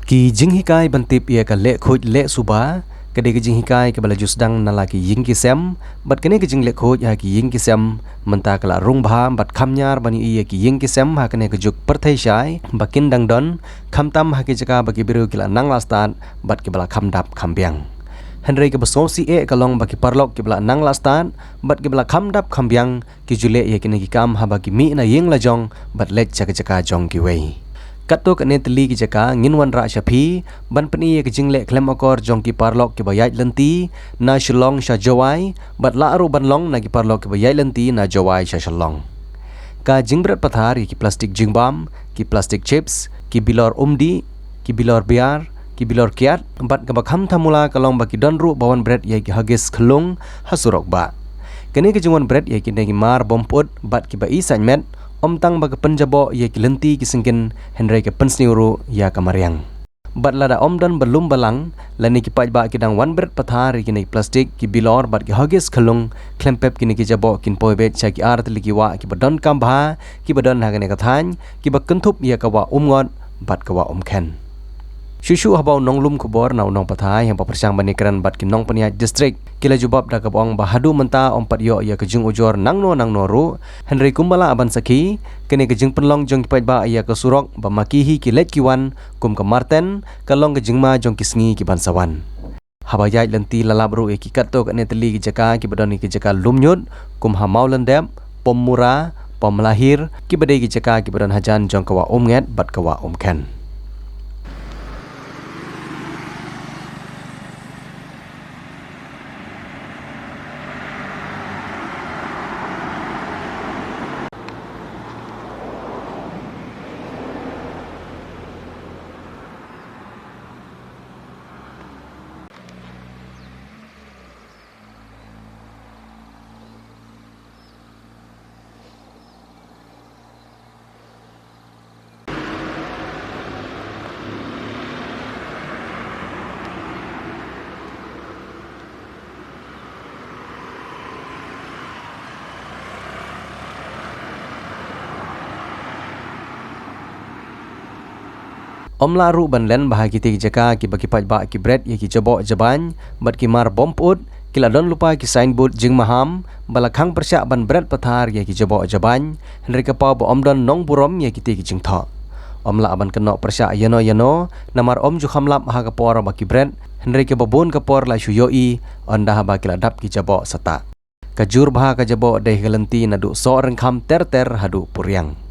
Ki jinghikai bantip ia ka le khoj le suba kade ki jinghikai ke bala jusdang nalaki ying kisem bat kene ki jing le khoj ha ki ying kisem menta kala rung bha bat khamnyar bani ia ki ying kisem ha kene ke juk perthai shai bakin dang don khamtam ha ki jaka baki biru kila nang lastan bat ki bala khamdap khambyang Henry ke besosi kalong baki parlok ki bala nang lastan bat ki bala khamdap khambyang ki jule ia kene ki kam ha baki mi na ying la jong bat let jaka jong ki wei Kato kene teli ki jaka nginwan ra shapi ban peni ke jingle klem akor jong ki parlok ki bayat lenti na shalong sha jawai bat la aru ban long na ki parlok ki bayat lenti na jawai sha shalong ka jingbret pathar ki plastik jingbam ki plastik chips ki bilor umdi ki bilor biar ki bilor kiat bat ka bakham thamula kalong baki donru bawan bread ye ki hagis khlung hasurok ba kene ki jingwan bread ye ki ne ki mar bomput bat ki ba isan met Om tang baga penjabo ye ki lenti ki singkin Henry ke pensniuru ya kamariang. Bat lada om dan belum balang lani ki paj ba ki dang wan bret pathar ki nei plastik ki bilor bat ki hagis khalung klempep ki ni ki jabo kin poibet cha ki art li ki wa ki badon kam bha ki badon ha ne ka than ki ba kentup ya ka wa ngot bat ka wa khen. Shushu habau nong lum kubor na nong pathai yang papersang banikran bat ki nong paniat district kila jubab da kabong bahadu menta ompat yo ya kejung ujor nang no ru Henry kumbala aban saki kene kejung penlong jong ki ba ya ke surok ba makihi ki let kiwan kum ke marten kalong kejung ma jong kisngi ki bansawan habayai lenti lalabru e ki katto kene teli ki jaka ki badoni ki jaka lumnyut kum hamau lendep pom mura pom lahir ki badai ki jaka ki badon hajan jong kawa nget bat kawa ken Om laru ban len bahagi ti jaka ki baki paj ba ki bread ye ki jabo jaban bat ki mar bomput kila don lupa ki signboard jing maham balakhang persya ban bread pathar ye ki jabo jaban Henry ka pa om don nong burom ye ki ti ki jing tho om la ban kenok persya yano namar om ju khamlap ha ka por baki bread Henry ke babon ka por la shuyoi onda ba kila dap ki jabo sata kajur bah ka jabo deh galenti nadu so rengkham ter hadu puryang